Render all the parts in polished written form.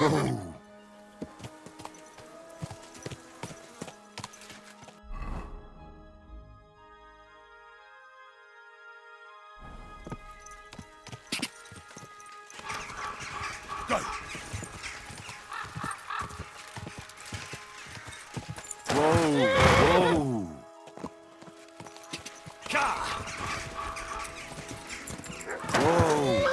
Oh. Go. Whoa, whoa. Whoa.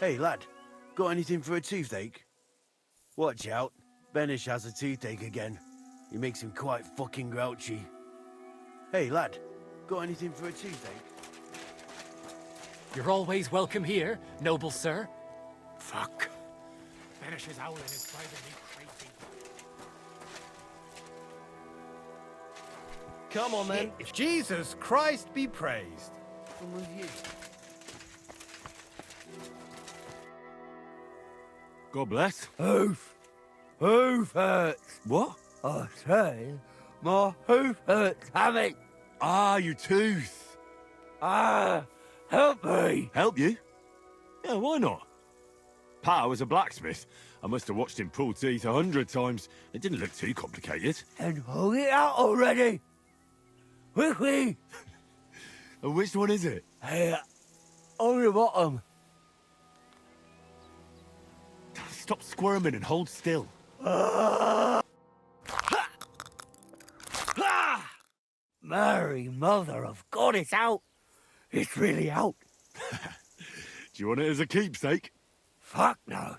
Hey, lad. Got anything for a toothache? Watch out. Benish has a toothache again. He makes him quite fucking grouchy. Hey, lad. Got anything for a toothache? You're always welcome here, noble sir. Fuck. Benish's howling is driving me crazy. Come on then. Jesus Christ be praised. I'm with you. God bless. Hoof hurts. What? I say, my hoof hurts, Hammy. Ah, your tooth. Help me. Help you? Yeah, why not? Pa was a blacksmith. I must have watched him pull teeth 100 times. It didn't look too complicated. And pull it out already. Quickly. And which one is it? Here, on the bottom. Stop squirming and hold still. Mary, mother of God, it's out. It's really out. Do you want it as a keepsake? Fuck no.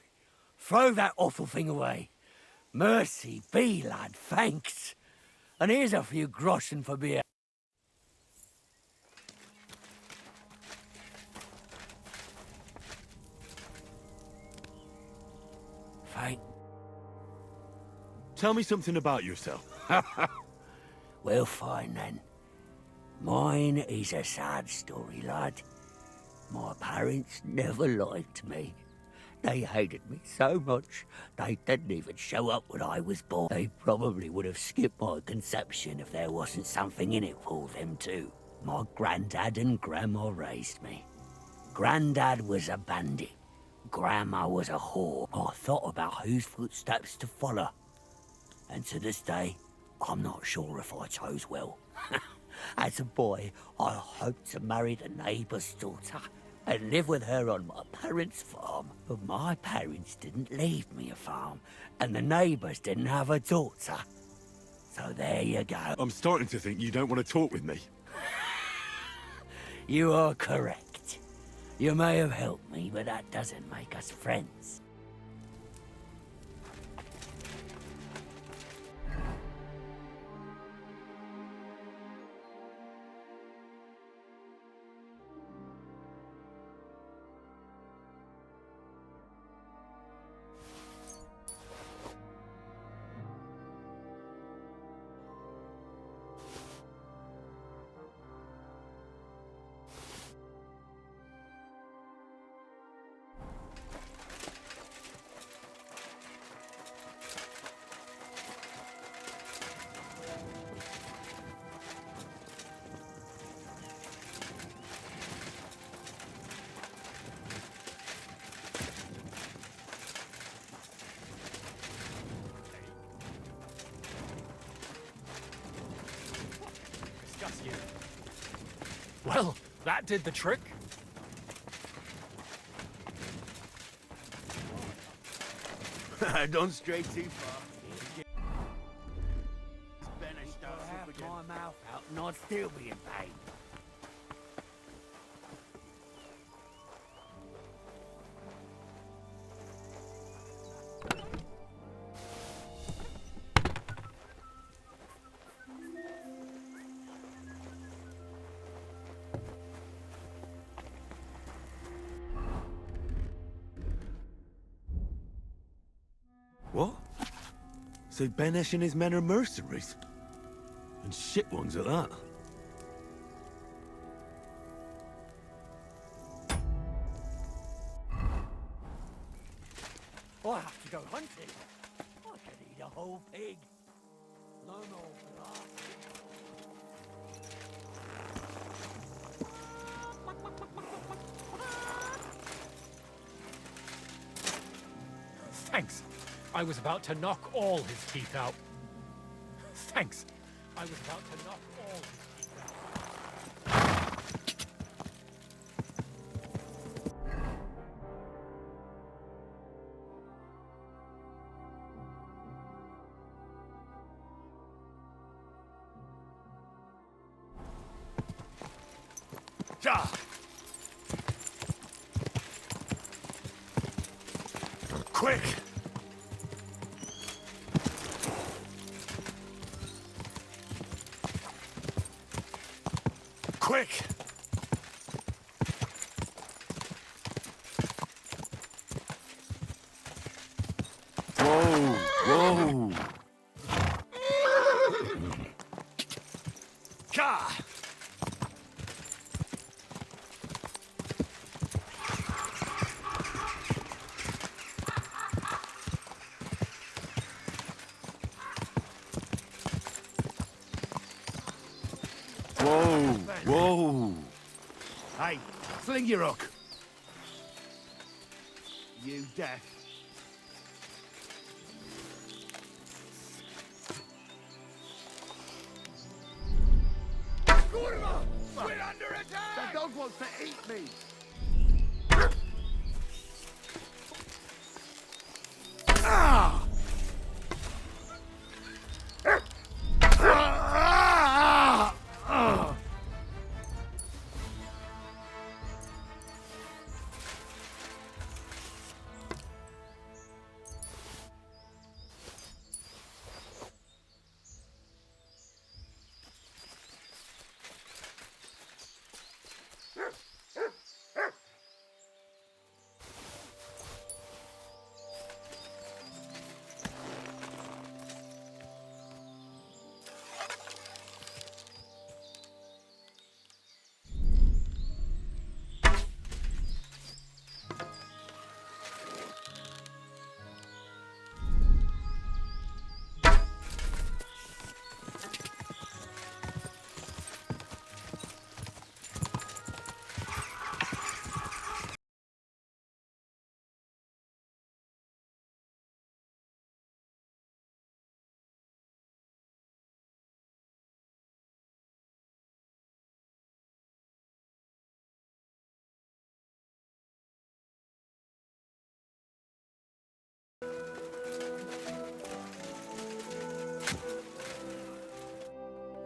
Throw that awful thing away. Mercy be, lad, thanks. And here's a few groschen for beer. Thank. Tell me something about yourself. Well, fine then. Mine is a sad story, lad. My parents never liked me. They hated me so much, they didn't even show up when I was born. They probably would have skipped my conception if there wasn't something in it for them too. My granddad and grandma raised me. Granddad was a bandit. Grandma was a whore. I thought about whose footsteps to follow. And to this day, I'm not sure if I chose well. As a boy, I hoped to marry the neighbour's daughter and live with her on my parents' farm. But my parents didn't leave me a farm, and the neighbours didn't have a daughter. So there you go. I'm starting to think you don't want to talk with me. You are correct. You may have helped me, but that doesn't make us friends. Well, that did the trick. Don't stray too far. Benish I'll starts up have again. my mouth out and I'd still be in pain. What? So Benesh and his men are mercenaries? And shit ones at that? I have to go hunting. I could eat a whole pig. No more blood. I was about to knock all his teeth out. Thanks. I was about to knock all his teeth out. Ja! Quick! Quick! Whoa! Whoa! Ka! Whoa! Whoa! Hey, sling your hook. You deaf. Kurva! We're under attack! The dog wants to eat me! Ah!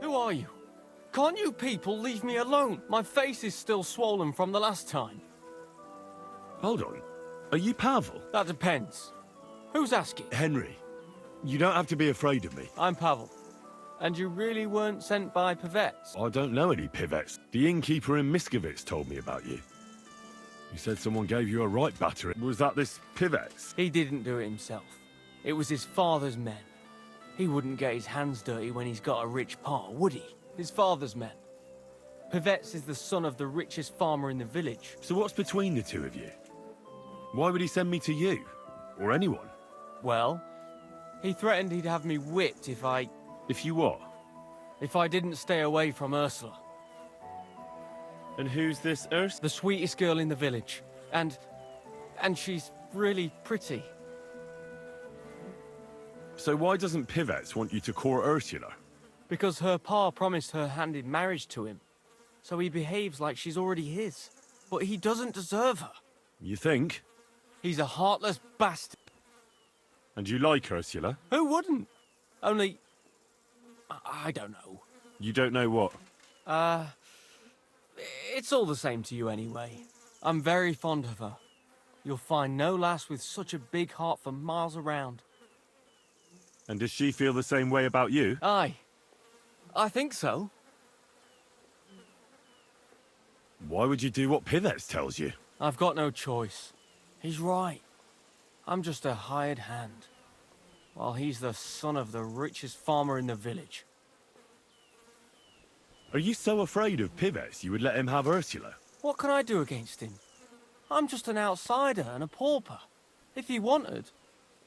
Who are you? Can't you people leave me alone? My face is still swollen from the last time. Hold on. Are you Pavel? That depends. Who's asking? Henry, you don't have to be afraid of me. I'm Pavel. And you really weren't sent by Pivets? I don't know any Pivets. The innkeeper in Miskovitz told me about you. He said someone gave you a right battering. Was that this Pivets? He didn't do it himself. It was his father's men. He wouldn't get his hands dirty when he's got a rich pa, would he? His father's men. Pivets is the son of the richest farmer in the village. So what's between the two of you? Why would he send me to you? Or anyone? Well, he threatened he'd have me whipped if I If you what? didn't stay away from Ursula. And who's this Urs? The sweetest girl in the village. And she's really pretty. So why doesn't Pivets want you to court Ursula? Because her pa promised her hand in marriage to him. So he behaves like she's already his. But he doesn't deserve her. You think? He's a heartless bastard. And you like Ursula? Who wouldn't? Only... I don't know. You don't know what? It's all the same to you anyway. I'm very fond of her. You'll find no lass with such a big heart for miles around. And does she feel the same way about you? Aye. I think so. Why would you do what Pivets tells you? I've got no choice. He's right. I'm just a hired hand. While he's the son of the richest farmer in the village. Are you so afraid of Pivets you would let him have Ursula? What can I do against him? I'm just an outsider and a pauper. If he wanted,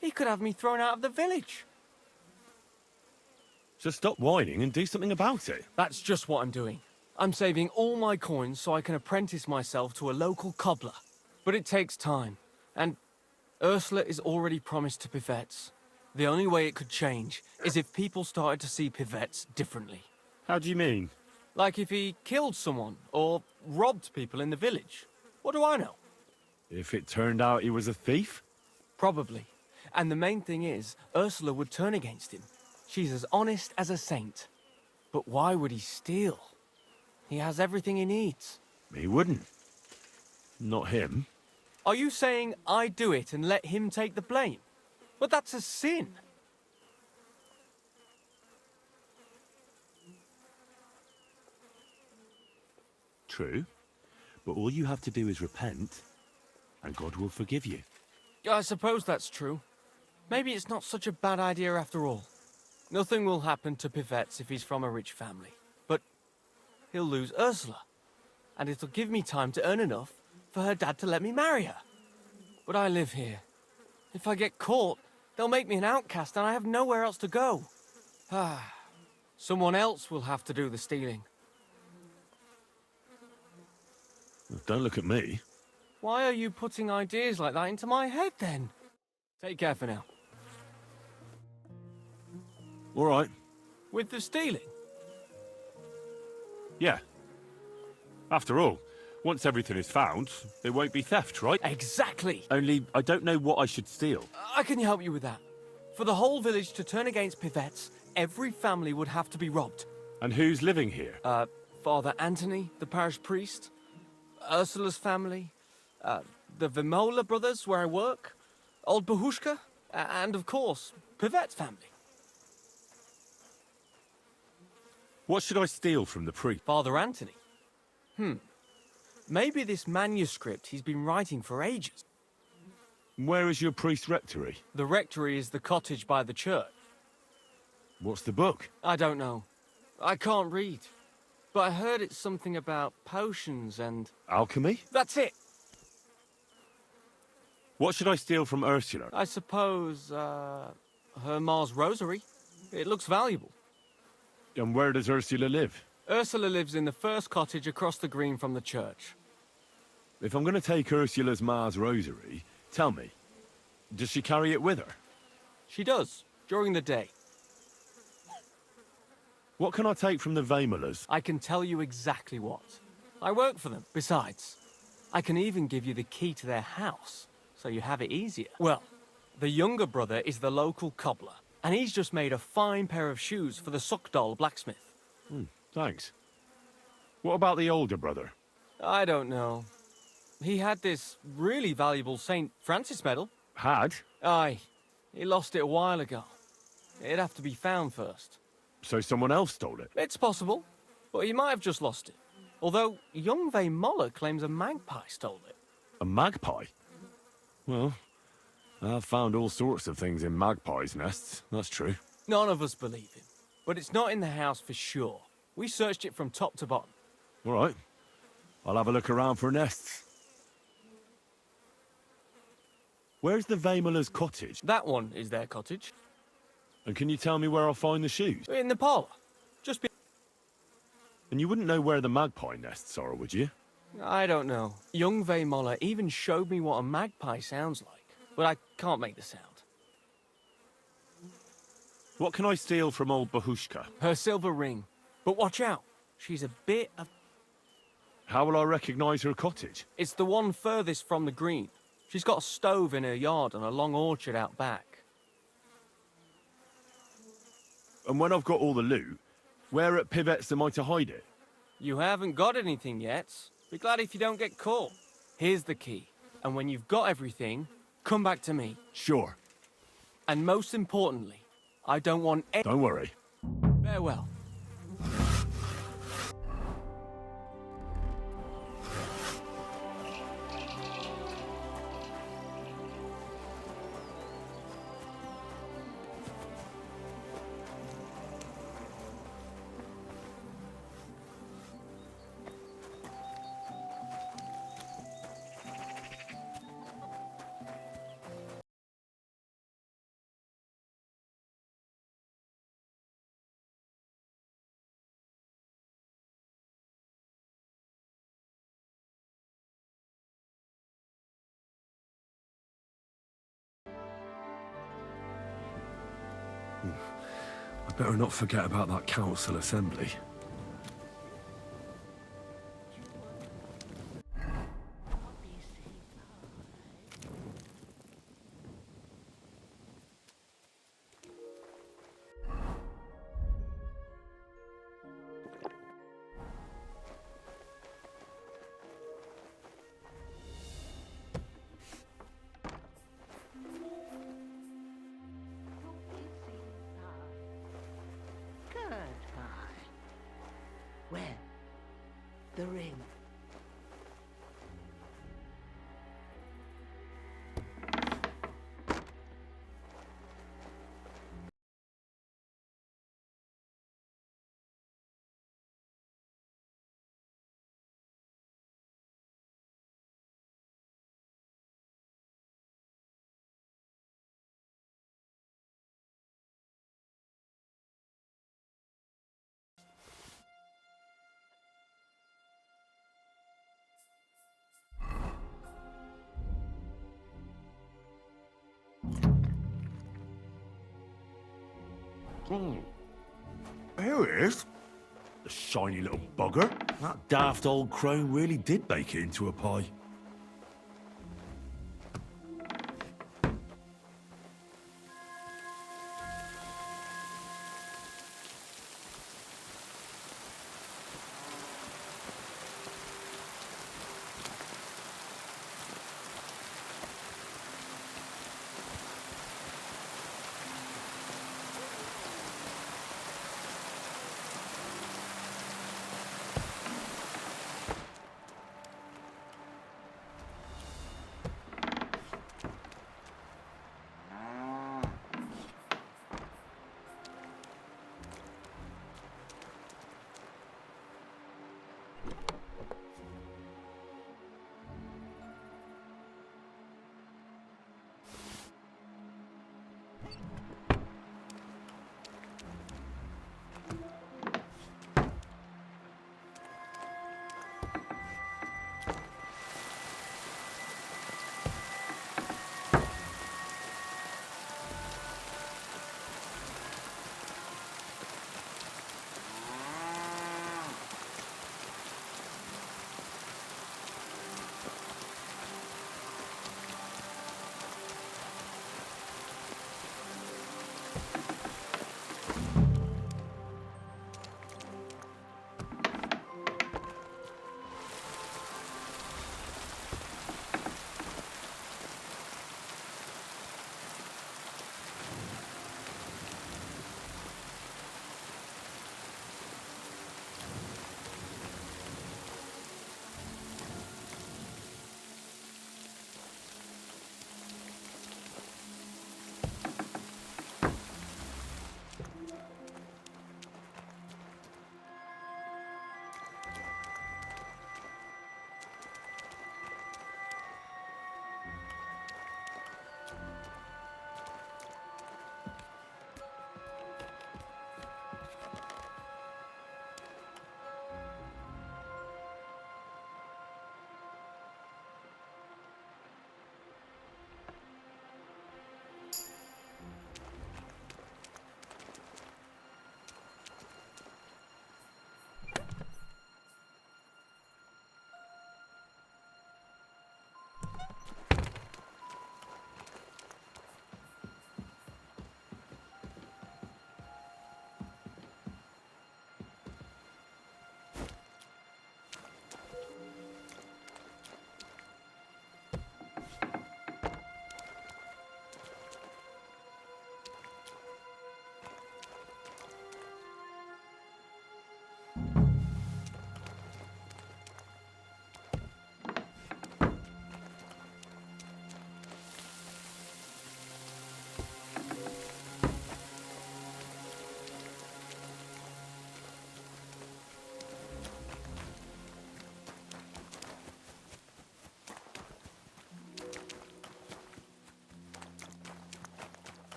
he could have me thrown out of the village. So stop whining and do something about it. That's just what I'm doing. I'm saving all my coins so I can apprentice myself to a local cobbler. But it takes time. And Ursula is already promised to Pivette's. The only way it could change is if people started to see Pivette's differently. How do you mean? Like if he killed someone or robbed people in the village. What do I know? If it turned out he was a thief? Probably. And the main thing is, Ursula would turn against him. She's as honest as a saint. But why would he steal? He has everything he needs. He wouldn't. Not him. Are you saying I do it and let him take the blame? But that's a sin. True. But all you have to do is repent, and God will forgive you. I suppose that's true. Maybe it's not such a bad idea after all. Nothing will happen to Pivette's if he's from a rich family. But he'll lose Ursula. And it'll give me time to earn enough for her dad to let me marry her. But I live here. If I get caught, they'll make me an outcast and I have nowhere else to go. Someone else will have to do the stealing. Don't look at me. Why are you putting ideas like that into my head then? Take care for now. All right. With the stealing? Yeah. After all, once everything is found, it won't be theft, right? Exactly! Only, I don't know what I should steal. I can help you with that. For the whole village to turn against Pivette's, every family would have to be robbed. And who's living here? Father Anthony, the parish priest, Ursula's family, the Vimola brothers where I work, old Bahushka, and of course, Pivette's family. What should I steal from the priest? Father Anthony? Maybe this manuscript he's been writing for ages. Where is your priest rectory? The rectory is the cottage by the church. What's the book? I don't know. I can't read. But I heard it's something about potions and... Alchemy? That's it! What should I steal from Ursula? I suppose, her Mars rosary. It looks valuable. And where does Ursula live? Ursula lives in the first cottage across the green from the church. If I'm going to take Ursula's Mars rosary, tell me, does she carry it with her? She does, during the day. What can I take from the Vamolas? I can tell you exactly what. I work for them. Besides, I can even give you the key to their house, so you have it easier. Well, the younger brother is the local cobbler, and he's just made a fine pair of shoes for the Suckdoll blacksmith. Thanks. What about the older brother? I don't know. He had this really valuable St. Francis medal. Had? Aye. He lost it a while ago. It'd have to be found first. So someone else stole it? It's possible, but he might have just lost it. Although young Moller claims a magpie stole it. A magpie? Well, I've found all sorts of things in magpies' nests, that's true. None of us believe him. But it's not in the house for sure. We searched it from top to bottom. All right. I'll have a look around for nests. Where's the Vamola's cottage? That one is their cottage. And can you tell me where I'll find the shoes? In the parlour. Just be... And you wouldn't know where the magpie nests are, would you? I don't know. Young Moller even showed me what a magpie sounds like. But I can't make the sound. What can I steal from old Bahushka? Her silver ring. But watch out. She's a bit of... How will I recognize her cottage? It's the one furthest from the green. She's got a stove in her yard and a long orchard out back. And when I've got all the loot, where at Pivette's am I to hide it? You haven't got anything yet. Be glad if you don't get caught. Here's the key. And when you've got everything, come back to me. Sure. And most importantly, I don't want any... Don't worry. Farewell. I better not forget about that council assembly. Where? The ring. Here it is. The shiny little bugger. That daft old crone really did bake it into a pie.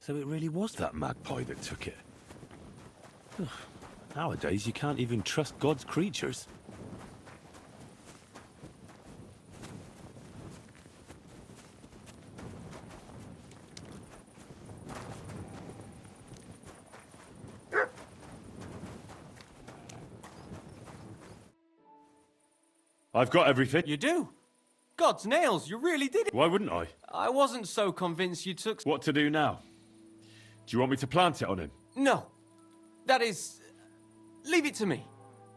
So it really was that magpie that took it. Nowadays, you can't even trust God's creatures. I've got everything. You do? God's nails, you really did it. Why wouldn't I? I wasn't so convinced you took... What to do now? Do you want me to plant it on him? No. That is... Leave it to me.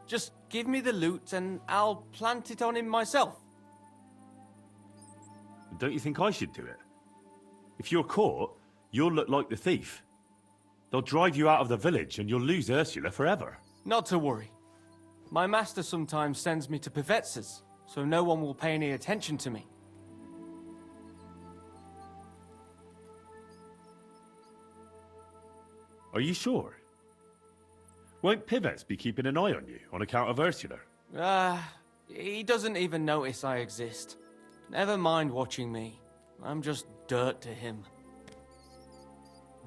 Just give me the loot and I'll plant it on him myself. Don't you think I should do it? If you're caught, you'll look like the thief. They'll drive you out of the village and you'll lose Ursula forever. Not to worry. My master sometimes sends me to Pevets's, so no one will pay any attention to me. Are you sure? Won't Pivets be keeping an eye on you on account of Ursula? He doesn't even notice I exist. Never mind watching me. I'm just dirt to him.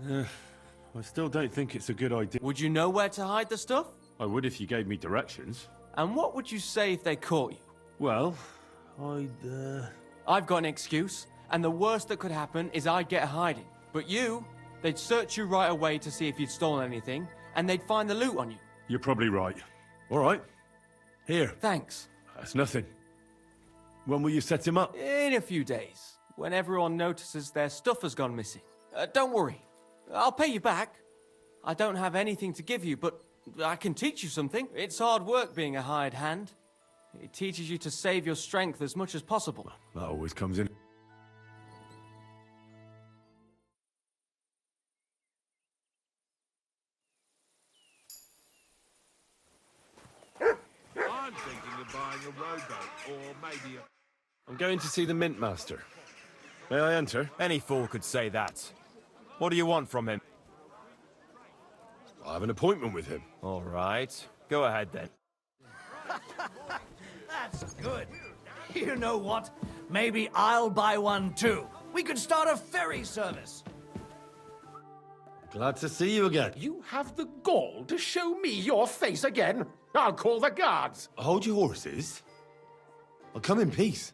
I still don't think it's a good idea. Would you know where to hide the stuff? I would if you gave me directions. And what would you say if they caught you? Well, I've got an excuse, and the worst that could happen is I'd get hiding. But you, they'd search you right away to see if you'd stolen anything, and they'd find the loot on you. You're probably right. All right. Here. Thanks. That's nothing. When will you set him up? In a few days, when everyone notices their stuff has gone missing. Don't worry. I'll pay you back. I don't have anything to give you, but I can teach you something. It's hard work being a hired hand. It teaches you to save your strength as much as possible. That always comes in. I'm thinking of buying a rowboat, or maybe a... I'm going to see the Mint Master. May I enter? Any fool could say that. What do you want from him? I have an appointment with him. All right. Go ahead, then. That's good. You know what? Maybe I'll buy one too. We could start a ferry service. Glad to see you again. You have the gall to show me your face again? I'll call the guards. Hold your horses. I'll come in peace.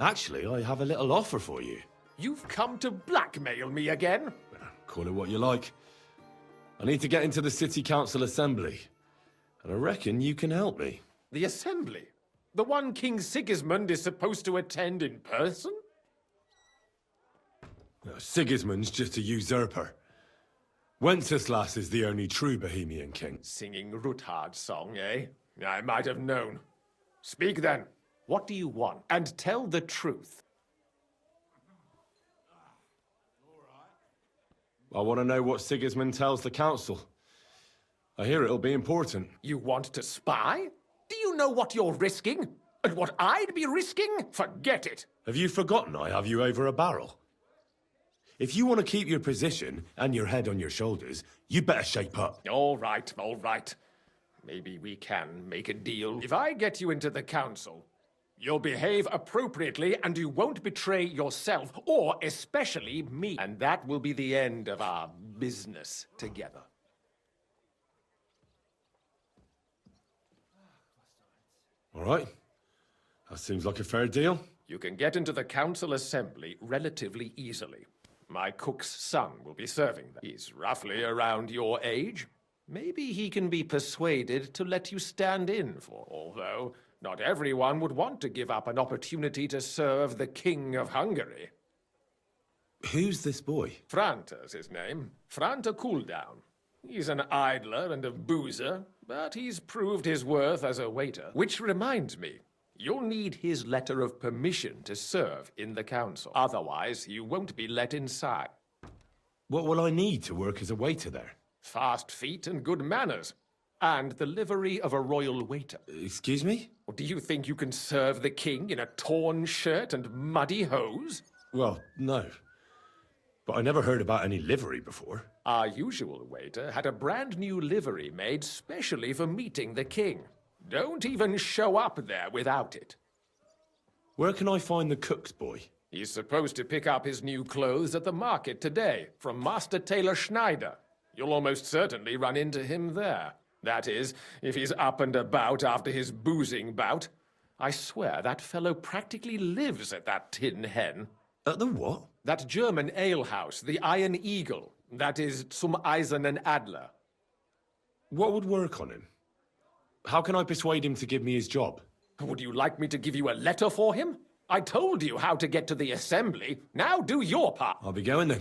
Actually, I have a little offer for you. You've come to blackmail me again? Call it what you like. I need to get into the City Council Assembly. And I reckon you can help me. The Assembly? The one King Sigismund is supposed to attend in person? Sigismund's just a usurper. Wenceslas is the only true Bohemian king. Singing Ruthard's song, eh? I might have known. Speak then. What do you want? And tell the truth. I want to know what Sigismund tells the council. I hear it'll be important. You want to spy? Do you know what you're risking? And what I'd be risking? Forget it. Have you forgotten I have you over a barrel? If you want to keep your position and your head on your shoulders, you better shape up. All right, all right. Maybe we can make a deal. If I get you into the council, you'll behave appropriately and you won't betray yourself, or especially me. And that will be the end of our business together. All right. That seems like a fair deal. You can get into the council assembly relatively easily. My cook's son will be serving there. He's roughly around your age. Maybe he can be persuaded to let you stand in for, although not everyone would want to give up an opportunity to serve the King of Hungary. Who's this boy? Franta's his name. Franta Cooldown. He's an idler and a boozer, but he's proved his worth as a waiter. Which reminds me, you'll need his letter of permission to serve in the council. Otherwise, you won't be let inside. What will I need to work as a waiter there? Fast feet and good manners. And the livery of a royal waiter. Excuse me? Or do you think you can serve the king in a torn shirt and muddy hose? Well, no. But I never heard about any livery before. Our usual waiter had a brand new livery made specially for meeting the king. Don't even show up there without it. Where can I find the cook's boy? He's supposed to pick up his new clothes at the market today from Master Tailor Schneider. You'll almost certainly run into him there. That is, if he's up and about after his boozing bout. I swear that fellow practically lives at that Tin Hen. At the what? That German alehouse, the Iron Eagle. That is Zum Eisernen Adler. What would work on him? How can I persuade him to give me his job? Would you like me to give you a letter for him? I told you how to get to the assembly. Now do your part. I'll be going then.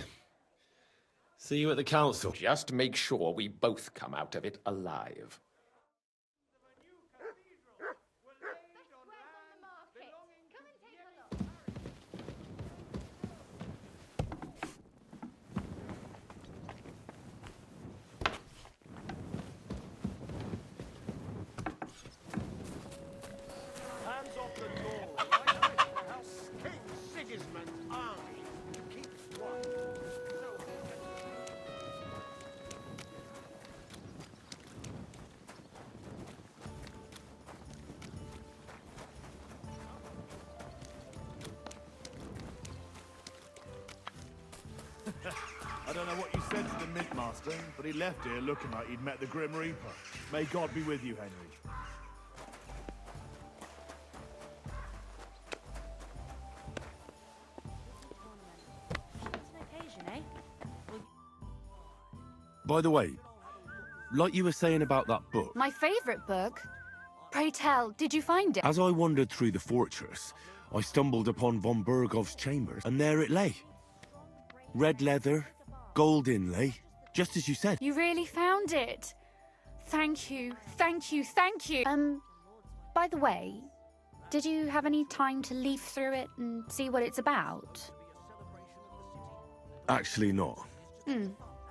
See you at the council. Just make sure we both come out of it alive. I don't know what you said to the Mint Master, but he left here looking like he'd met the Grim Reaper. May God be with you, Henry. By the way, like you were saying about that book, My favourite book? Pray tell, did you find it? as I wandered through the fortress, I stumbled upon von Bergov's chambers, and there it lay. Red leather, gold inlay, just as you said. You really found it. Thank you, thank you, thank you. By the way, did you have any time to leaf through it and see what it's about? Actually not.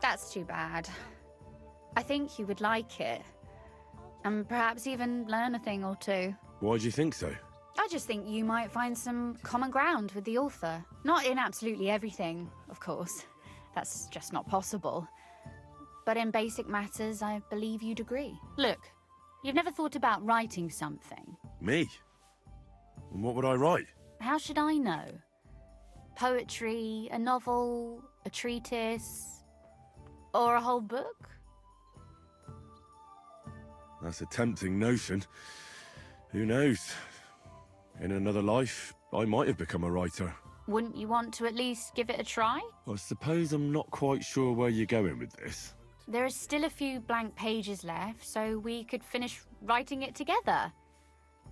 That's too bad. I think you would like it. And perhaps even learn a thing or two. Why do you think so? I just think you might find some common ground with the author. Not in absolutely everything, of course. That's just not possible. But in basic matters, I believe you'd agree. Look, you've never thought about writing something. Me? And what would I write? How should I know? Poetry, a novel, a treatise, or a whole book? That's a tempting notion. Who knows? In another life, I might have become a writer. Wouldn't you want to at least give it a try? I suppose I'm not quite sure where you're going with this. There are still a few blank pages left, so we could finish writing it together.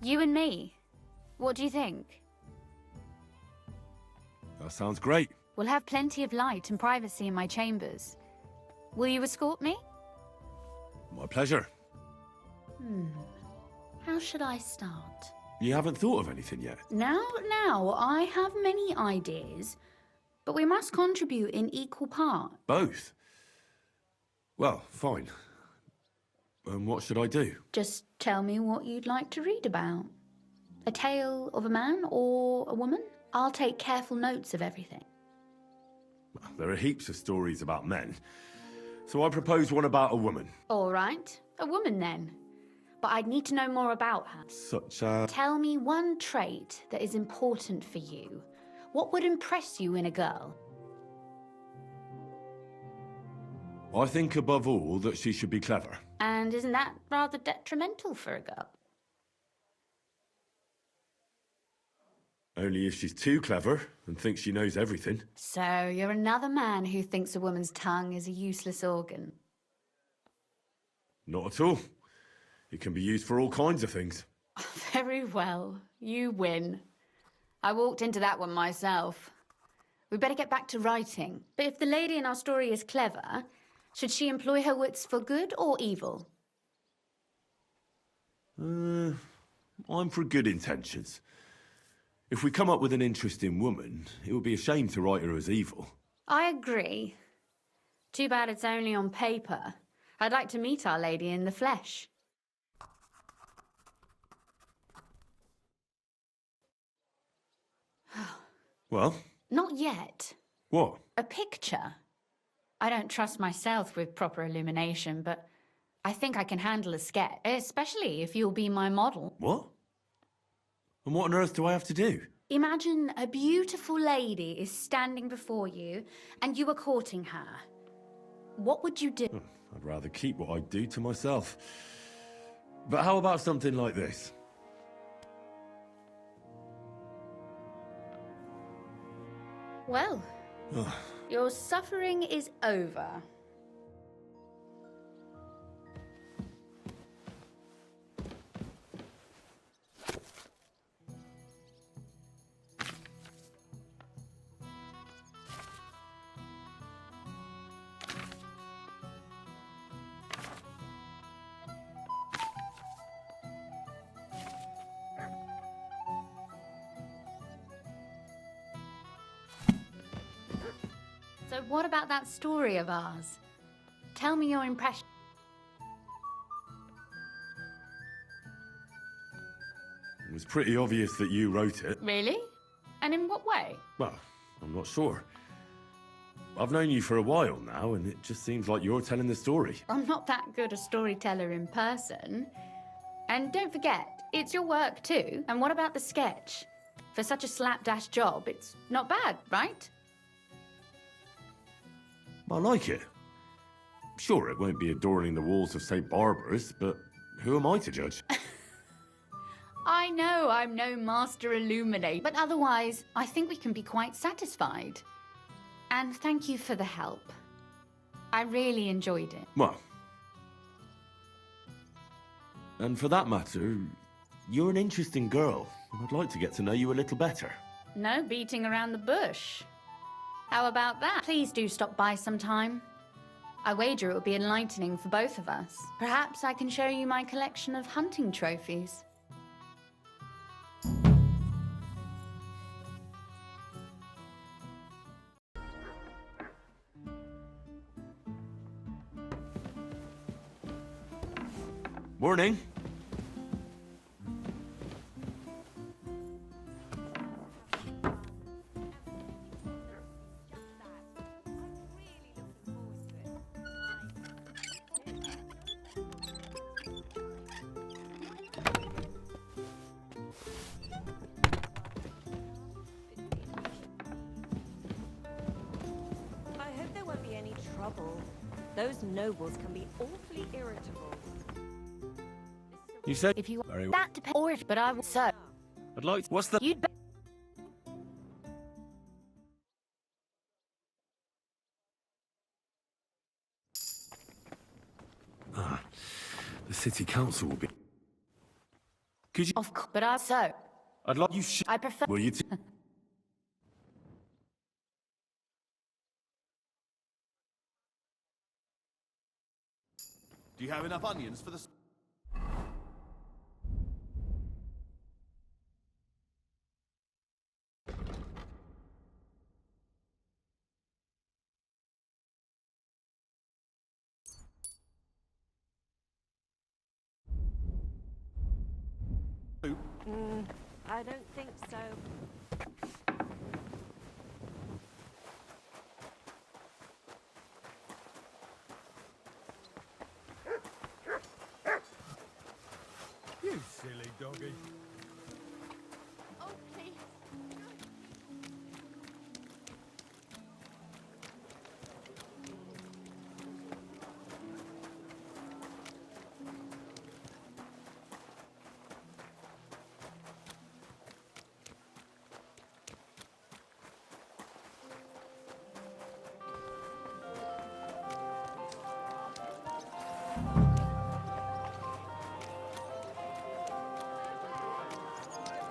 You and me. What do you think? That sounds great. We'll have plenty of light and privacy in my chambers. Will you escort me? My pleasure. How should I start? You haven't thought of anything yet? Now, I have many ideas, but we must contribute in equal part. Both? Well, fine. And what should I do? Just tell me what you'd like to read about. A tale of a man or a woman? I'll take careful notes of everything. There are heaps of stories about men. So I propose one about a woman. All right, a woman then. But I'd need to know more about her. Such as... Tell me one trait that is important for you. What would impress you in a girl? I think above all that she should be clever. And isn't that rather detrimental for a girl? Only if she's too clever and thinks she knows everything. So you're another man who thinks a woman's tongue is a useless organ. Not at all. It can be used for all kinds of things. Very well, you win. I walked into that one myself. We'd better get back to writing. But if the lady in our story is clever, should she employ her wits for good or evil? I'm for good intentions. If we come up with an interesting woman, it would be a shame to write her as evil. I agree. Too bad it's only on paper. I'd like to meet our lady in the flesh. Well? Not yet. What? A picture. I don't trust myself with proper illumination, but I think I can handle a sketch, especially if you'll be my model. What? And what on earth do I have to do? Imagine a beautiful lady is standing before you and you are courting her. What would you do? I'd rather keep what I do to myself. But how about something like this? Well, your suffering is over. So what about that story of ours? Tell me your impression. It was pretty obvious that you wrote it. Really? And in what way? Well, I'm not sure. I've known you for a while now, and it just seems like you're telling the story. I'm not that good a storyteller in person. And don't forget, it's your work too. And what about the sketch? For such a slapdash job, it's not bad, right? I like it. Sure, it won't be adorning the walls of St. Barbara's, but who am I to judge? I know I'm no master illuminator, but otherwise, I think we can be quite satisfied. And thank you for the help. I really enjoyed it. Well, and for that matter, you're an interesting girl, and I'd like to get to know you a little better. No beating around the bush. How about that? Please do stop by sometime. I wager it will be enlightening for both of us. Perhaps I can show you my collection of hunting trophies. Morning. I hope there won't be any trouble. Those nobles can be awfully irritable. You said If you very well. that depends, or if, but I will. So I'd like to... What's the... you'd. The city council will be... Could you... Of course, but I so. I'd like you... I prefer. Will you... Do you have enough onions for the... I don't think so. You silly doggy. Oh, please.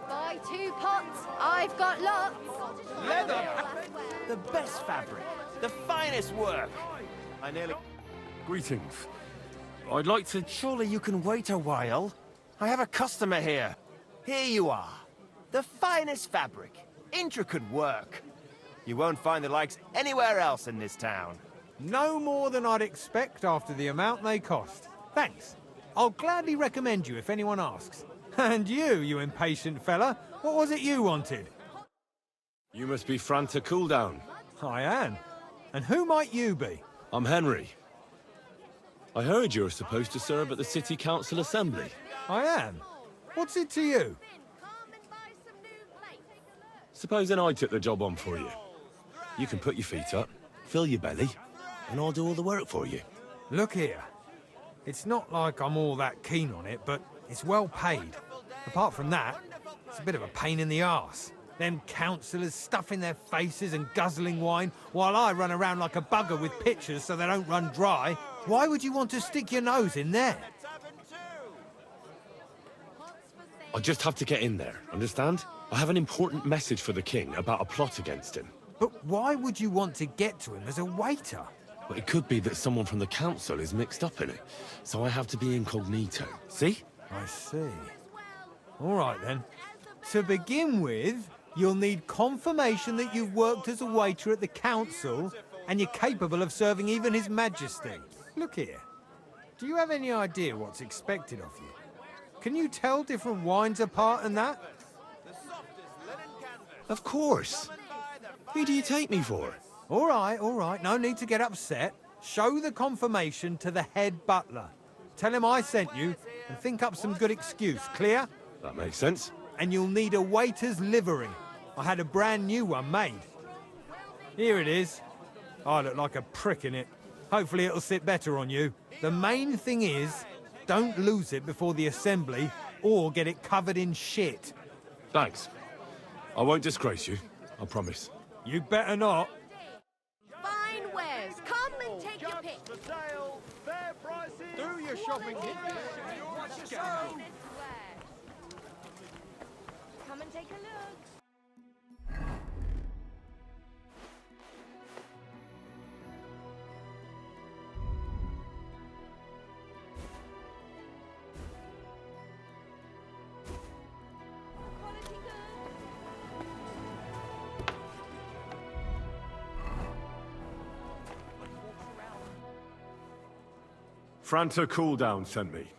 Buy 2 pots. I've got lots. Leather! The best fabric. The finest work. I nearly... Greetings. I'd like to... Surely you can wait a while. I have a customer here. Here you are. The finest fabric. Intricate work. You won't find the likes anywhere else in this town. No more than I'd expect after the amount they cost. Thanks. I'll gladly recommend you if anyone asks. And you impatient fella, what was it you wanted? You must be Franta Cooldown. I am. And who might you be? I'm Henry. I heard you're supposed to serve at the City Council Assembly. I am. What's it to you? Supposing I took the job on for you. You can put your feet up, fill your belly, and I'll do all the work for you. Look here. It's not like I'm all that keen on it, but it's well paid. Apart from that, it's a bit of a pain in the arse. Them councillors stuffing their faces and guzzling wine, while I run around like a bugger with pitchers so they don't run dry. Why would you want to stick your nose in there? I just have to get in there, understand? I have an important message for the king about a plot against him. But why would you want to get to him as a waiter? But it could be that someone from the council is mixed up in it, so I have to be incognito. See? I see. All right, then. To begin with, you'll need confirmation that you've worked as a waiter at the council and you're capable of serving even His Majesty. Look here. Do you have any idea what's expected of you? Can you tell different wines apart and that? Of course. Who do you take me for? All right. No need to get upset. Show the confirmation to the head butler. Tell him I sent you and think up some good excuse. Clear? That makes sense. And you'll need a waiter's livery. I had a brand new one made. Here it is. I look like a prick in it. Hopefully it'll sit better on you. The main thing is, don't lose it before the assembly or get it covered in shit. Thanks. I won't disgrace you, I promise. You better not. Fine wares. Come and take your pick. For sale, fair prices. Do your shopping here. Come and take a look. Quality good. Franta Cooldown sent me.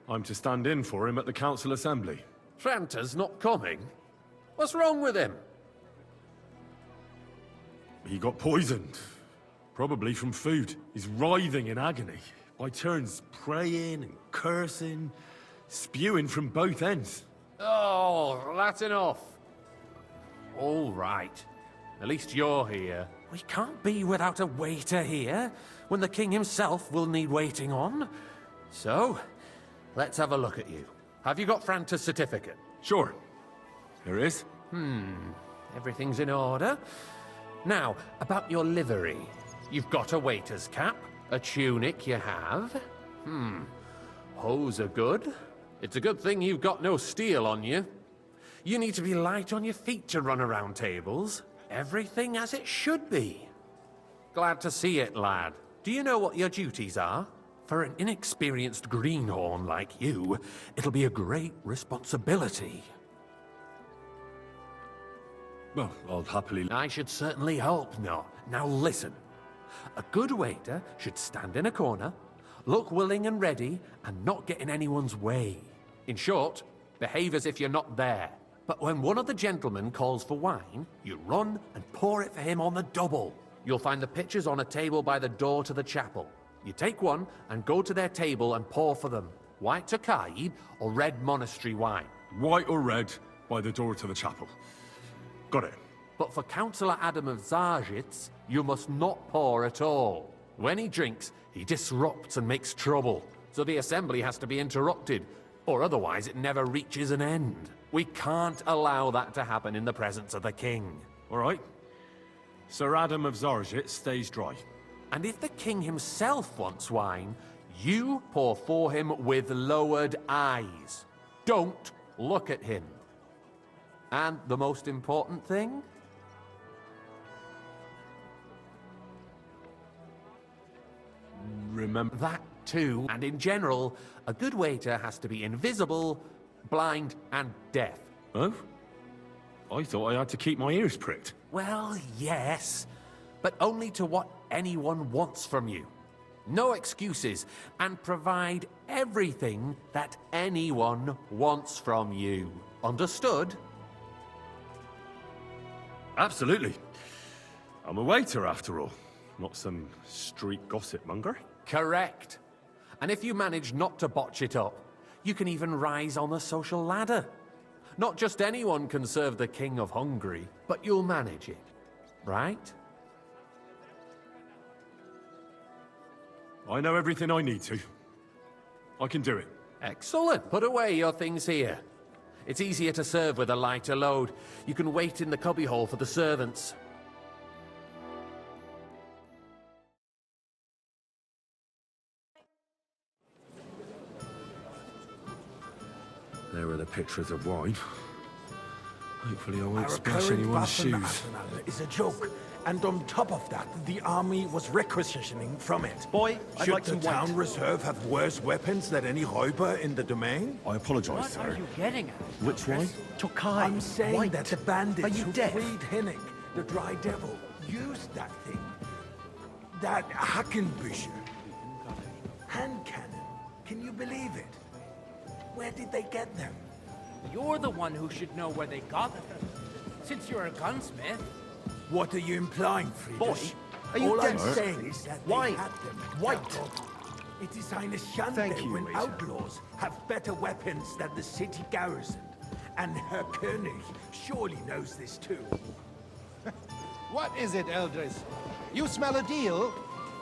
I'm to stand in for him at the council assembly. Franta's not coming? What's wrong with him? He got poisoned. Probably from food. He's writhing in agony. By turns, praying and cursing, spewing from both ends. Oh, that's enough. All right. At least you're here. We can't be without a waiter here, when the king himself will need waiting on. So, let's have a look at you. Have you got Franta's certificate? Sure. Here it is. Everything's in order. Now, about your livery. You've got a waiter's cap, a tunic you have. Hose are good. It's a good thing you've got no steel on you. You need to be light on your feet to run around tables. Everything as it should be. Glad to see it, lad. Do you know what your duties are? For an inexperienced greenhorn like you, it'll be a great responsibility. Well, I'll happily... I should certainly hope not. Now listen. A good waiter should stand in a corner, look willing and ready, and not get in anyone's way. In short, behave as if you're not there. But when one of the gentlemen calls for wine, you run and pour it for him on the double. You'll find the pitchers on a table by the door to the chapel. You take one and go to their table and pour for them. White Tokai or red monastery wine. White or red, by the door to the chapel. Got it. But for Councillor Adam of Zarjitz, you must not pour at all. When he drinks, he disrupts and makes trouble. So the assembly has to be interrupted, or otherwise it never reaches an end. We can't allow that to happen in the presence of the king. All right. Sir Adam of Zarjit stays dry. And if the king himself wants wine, you pour for him with lowered eyes. Don't look at him. And the most important thing? Remember that too. And in general, a good waiter has to be invisible, blind, and deaf. Oh? I thought I had to keep my ears pricked. Well, yes, but only to what anyone wants from you. No excuses, and provide everything that anyone wants from you. Understood? Absolutely. I'm a waiter, after all. Not some street gossip monger. Correct. And if you manage not to botch it up, you can even rise on the social ladder. Not just anyone can serve the King of Hungary, but you'll manage it, right? I know everything I need to. I can do it. Excellent. Put away your things here. It's easier to serve with a lighter load. You can wait in the cubbyhole for the servants. There are the pictures of wine. Hopefully I won't Our splash current anyone's Waffen shoes. arsenal is a joke. And on top of that, the army was requisitioning from it. Boy, I'd should like the some town white. reserve have worse weapons than any Räuber in the domain? I apologize, What sir. are you getting at? Which one? Tokai. I'm saying white. that the bandits Are you who deaf? freed Hennig, the Dry Devil, used that thing. That Hackenbücher. Hand cannon. Can you believe it? Where did they get them? You're the one who should know where they got them. Since you're a gunsmith. What are you implying, Friedrich? Boy, are you All I'm deaf? saying is that Why? they had them. White. It is eine Schande Thank you, when Rita. outlaws have better weapons than the city garrison. And Herr König surely knows this too. What is it, Eldris? You smell a deal?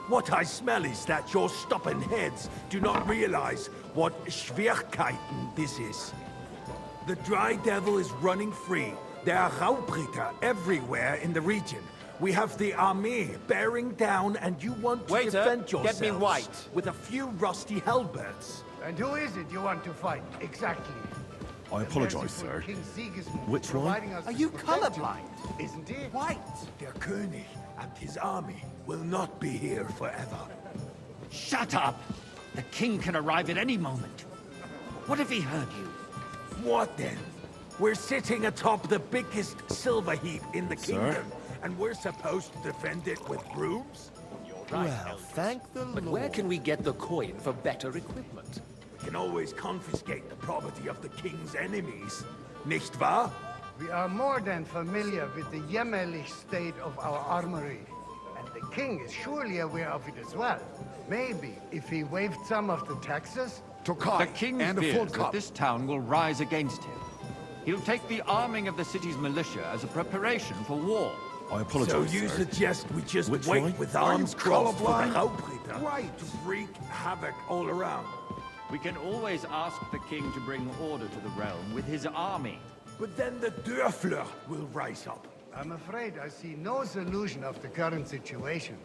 What I smell is that your stubborn heads do not realize what Schwierigkeiten this is. The Dry Devil is running free. There are Raubritter everywhere in the region. We have the army bearing down, and you want to Waiter, defend get yourselves me white. with a few rusty halberds. And who is it you want to fight, exactly? I apologize, sir. Which one? Are you colorblind? Isn't he? White! Der König and his army will not be here forever. Shut up! The king can arrive at any moment. What if he heard you? What then? We're sitting atop the biggest silver heap in the kingdom, and we're supposed to defend it with brooms? Well, thank the But where can we get the coin for better equipment? We can always confiscate the property of the king's enemies, nicht wahr? We are more than familiar with the jämmerlich state of our armory. And the king is surely aware of it as well. Maybe if he waived some of the taxes? The king fears that this town will rise against him. He'll take the arming of the city's militia as a preparation for war. I apologize, So you sir. suggest we just Which wait one? with Are arms you crossed for the colorblind? Raubritter Right. to wreak havoc all around? We can always ask the king to bring order to the realm with his army. But then the Dörfler will rise up. I'm afraid I see no solution of the current situation.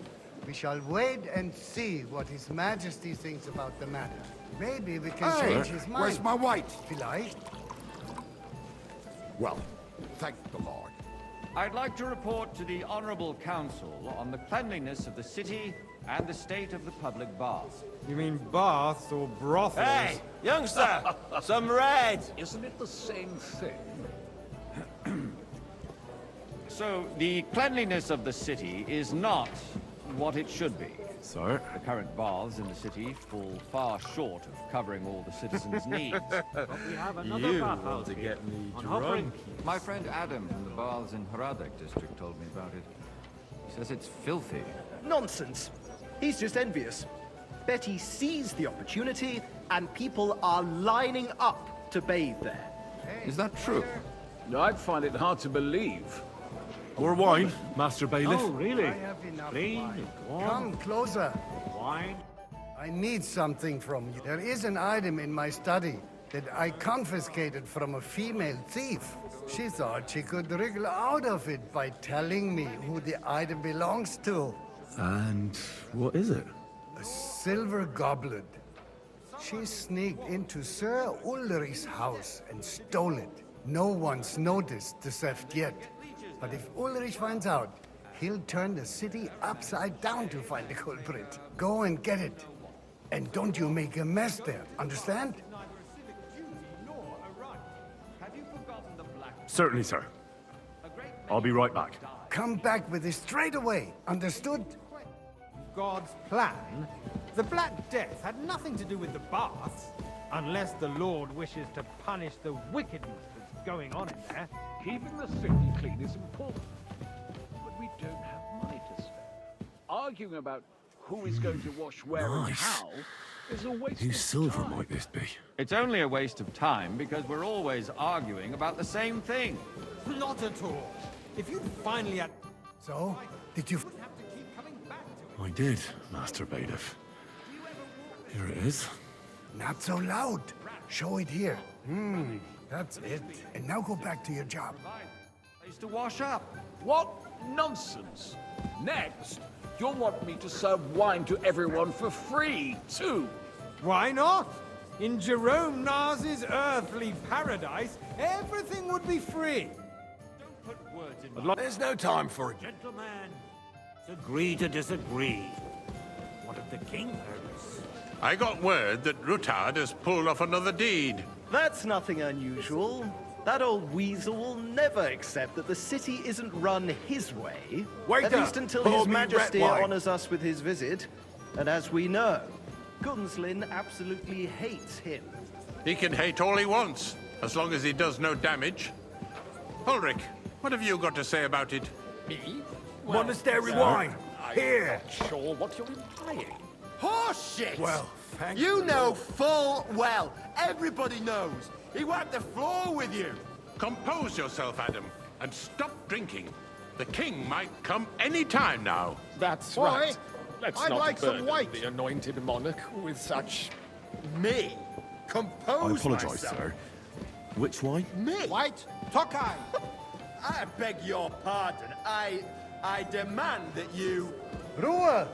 We shall wait and see what His Majesty thinks about the matter. Maybe we can Hey, change his mind. where's my white? Vielleicht. Well, thank the Lord. I'd like to report to the Honorable Council on the cleanliness of the city and the state of the public baths. You mean baths or brothels? Hey, youngster! Some red! Isn't it the same thing? So, the cleanliness of the city is not what it should be. Sir? The current baths in the city fall far short of covering all the citizens' needs. But we have another bathhouse here on Hovering. My friend Adam from the baths in Hradek district told me about it. He says it's filthy. Nonsense. He's just envious. Bet he seized the opportunity, and people are lining up to bathe there. Is that true? I'd find it hard to believe. More wine, Master Bailiff. I have enough wine. Come closer. Wine? I need something from you. There is an item in my study that I confiscated from a female thief. She thought she could wriggle out of it by telling me who the item belongs to. And what is it? A silver goblet. She sneaked into Sir Ulrich's house and stole it. No one's noticed the theft yet. But if Ulrich finds out, he'll turn the city upside down to find the culprit. Go and get it. And don't you make a mess there, understand? Certainly, sir. I'll be right back. Come back with it straight away, understood? God's plan? The Black Death had nothing to do with the baths, unless the Lord wishes to punish the wickedness that's going on in there. Keeping the city clean is important, but we don't have money to spare. Arguing about who is going to wash where and how is a waste Whose of silver time. might this be? It's only a waste of time because we're always arguing about the same thing. Not at all. If you'd finally had... So, did you... I did, Master Bailiff. Here it is. Not so loud. Show it here. That's it. And now go back to your job. Place to wash up. What nonsense! Next, you'll want me to serve wine to everyone for free, too. Why not? In Jerome Nars's earthly paradise, everything would be free. Don't put words in my... There's no time for it. Gentlemen, agree to disagree. What of the king purpose? I got word that Rutard has pulled off another deed. That's nothing unusual. That old weasel will never accept that the city isn't run his way. Waiter, at least until pour His me Majesty red wine. honors us with his visit. And as we know, Gunslin absolutely hates him. He can hate all he wants, as long as he does no damage. Ulrich, what have you got to say about it? Me? Monastery sir, wine. I'm Here. not sure what you're implying. Horseshit! Well, thank you know full well. Everybody knows. He wiped the floor with you. Compose yourself, Adam, and stop drinking. The king might come any time now. That's Why? right. Let's I'd not like some burden white. the anointed monarch with such... Me? I Compose apologize, myself. sir. Which wine? Me? White Tokai. I beg your pardon. I demand that you... Ruhe!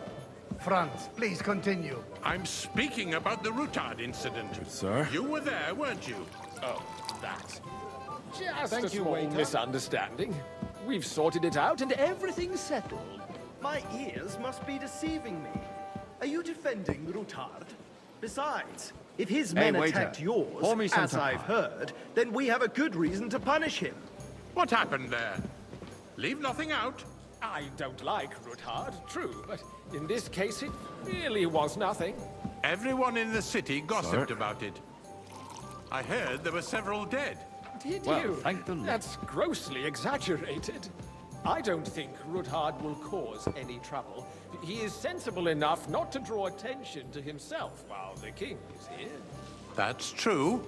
Franz, please continue. I'm speaking about the Rutard incident. Sir? You were there, weren't you? Oh, that. Just Thank a you, small waiter. misunderstanding. We've sorted it out and everything's settled. My ears must be deceiving me. Are you defending Rutard? Besides, if his men waiter, attacked yours, pour me some as I've Tokai. heard, then we have a good reason to punish him. What happened there? Leave nothing out. I don't like Rutard, true, but in this case it really was nothing. Everyone in the city gossiped about it. I heard there were several dead. Did Well, you? thank the Lord. That's grossly exaggerated. I don't think Rutard will cause any trouble. He is sensible enough not to draw attention to himself while the king is here. That's true.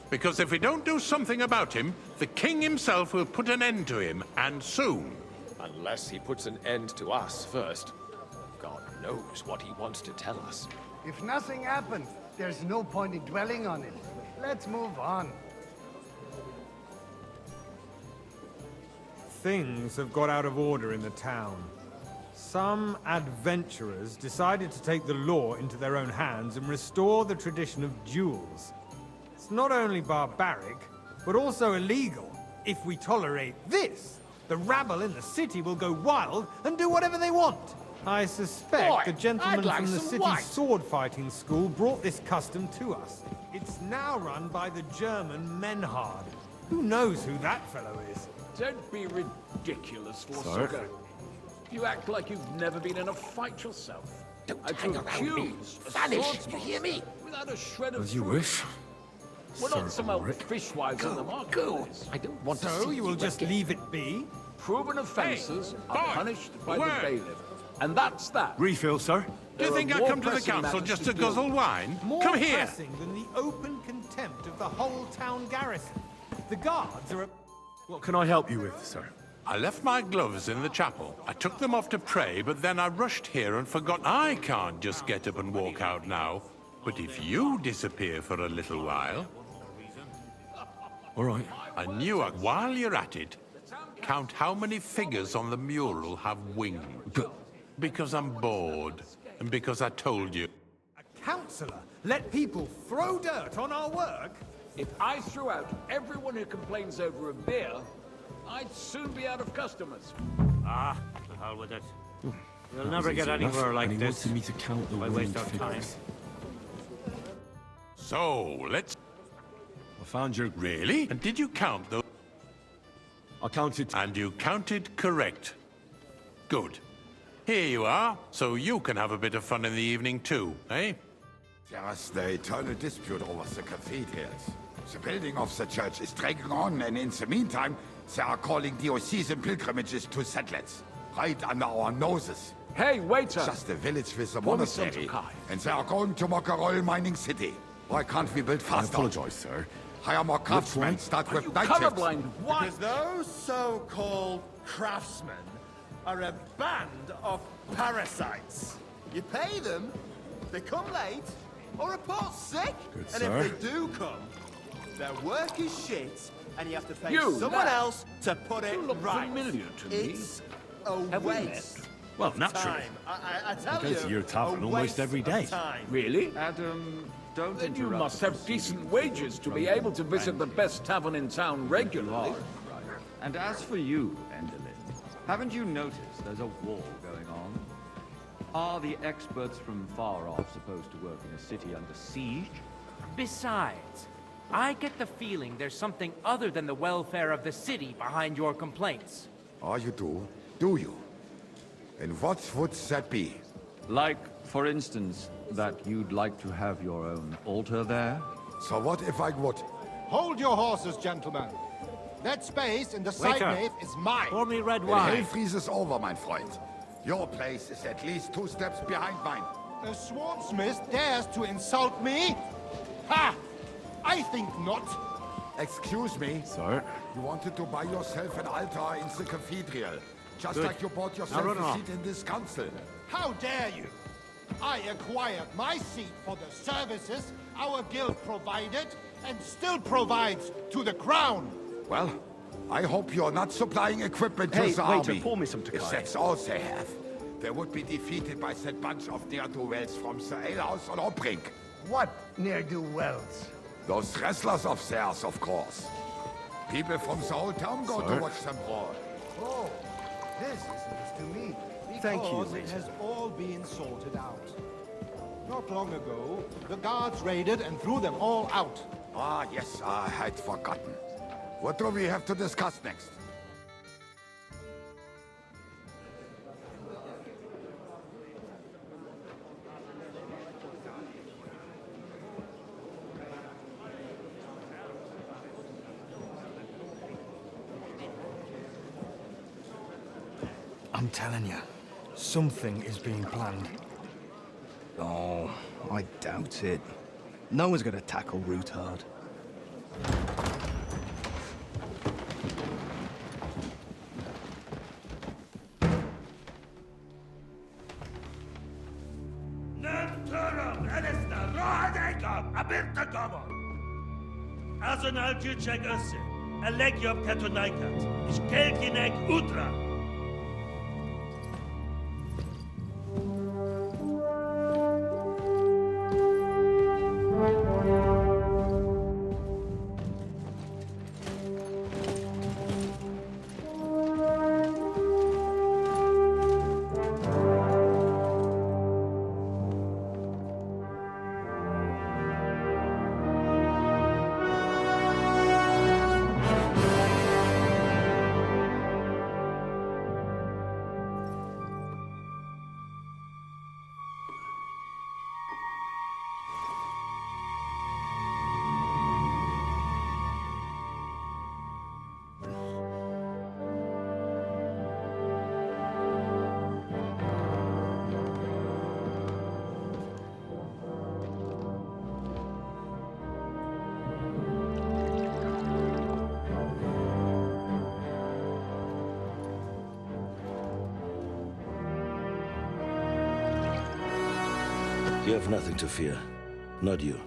Because if we don't do something about him, the king himself will put an end to him, and soon. Unless he puts an end to us first. God knows what he wants to tell us. If nothing happens, there's no point in dwelling on it. Let's move on. Things have got out of order in the town. Some adventurers decided to take the law into their own hands and restore the tradition of duels. It's not only barbaric, but also illegal. If we tolerate this, the rabble in the city will go wild and do whatever they want. I suspect Boy, the gentleman I'd like from the some city's white. sword fighting school brought this custom to us. It's now run by the German Menhard. Who knows who that fellow is? Don't be ridiculous, Sir? Forsaker. You act like you've never been in a fight yourself. Don't I hang to around me. accuse a Vanish, swordsman you hear me? Without a shred of As you truth. wish. We're Sir not some Ulrich. fishwives in the market. Go! I don't want to So see you will just again. leave it be? Proven offences are boy, punished by word. the bailiff. And that's that. Refill, sir. Do you There think are I more come to the pressing council matters just to to deal guzzle with. wine? More Come here! pressing than the open contempt of the whole town garrison. The guards are a... What can I help you with, sir? I left my gloves in the chapel. I took them off to pray, but then I rushed here and forgot. I can't just get up and walk out now. But if you disappear for a little while... All right. I knew while you're at it, count how many figures on the mural have wings. Because I'm bored, and because I told you. A councillor let people throw dirt on our work? If I threw out everyone who complains over a beer, I'd soon be out of customers. Ah, the hell with it. We'll That never was get easy enough, anywhere like and he this. wanted me to count the Why winged waste our time? figures. So, let's... I found your... Really? And did you count those? I counted... And you counted correct. Good. Here you are, so you can have a bit of fun in the evening too, eh? Just the eternal dispute over the cathedrals. The building of the church is dragging on, and in the meantime, they are calling diocesan pilgrimages to settlers. Right under our noses. Hey, waiter! Just a village with a Pour me some monastery. Tokai. And they are going to Mokarol Mining City. Why can't we build faster? I apologize, sir. Hire more craftsmen. Start with night shifts. Colorblind, what? Because those so-called craftsmen are a band of parasites. You pay them, they come late, or report sick. Good, and sir. if they do come, their work is shit, and you have to pay You, someone lad. else to put it You look right. familiar to me. It's a Have we waste. Well, of naturally. time. I tell I go to your tavern a almost waste every of day. time. Really? Adam, don't Then you interrupt must the have decent proceedings wages to be able to visit the Frankly. best tavern in town regularly. And as for you, Endelin, haven't you noticed there's a war going on? Are the experts from far off supposed to work in a city under siege? Besides, I get the feeling there's something other than the welfare of the city behind your complaints. Oh, you do? Do you? And what would that be? Like, for instance, that you'd like to have your own altar there? So what if I would? Hold your horses, gentlemen. That space in the side Waiter. nave is mine. Pour me red wine. Hell freezes over, mein Freund. Your place is at least 2 steps behind mine. A swordsmith dares to insult me? Ha! I think not. Excuse me? Sir? You wanted to buy yourself an altar in the cathedral. Just Good. like you bought yourself Now run a along. seat in this council. How dare you? I acquired my seat for the services our guild provided and still provides to the crown. Well, I hope you're not supplying equipment Hey, to the waiter, army. pour me some If Tokai. that's all they have, they would be defeated by that bunch of ne'er-do-wells from the alehouse on Obrink. What ne'er-do-wells? Those wrestlers of theirs, of course. People from the whole town go to Sir? watch them brawl. Oh, this is news to me. Thank you, Because it waiter. has all been sorted out. Not long ago, the guards raided and threw them all out. Ah, yes, I had forgotten. What do we have to discuss next? I'm telling you, something is being planned. Oh, I doubt it. No one's gonna tackle Ruthard. Azonal Gyurcsák össze, a legjobb katonákat, és kelkinek útra! You have nothing to fear. Not you.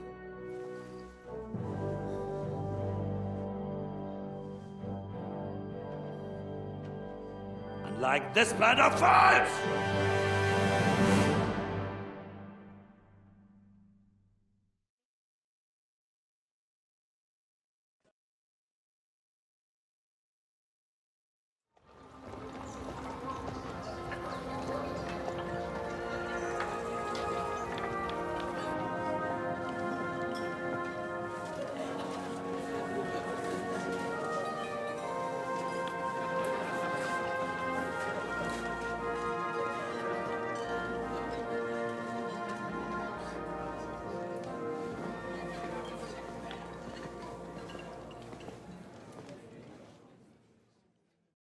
And like this plan of falls!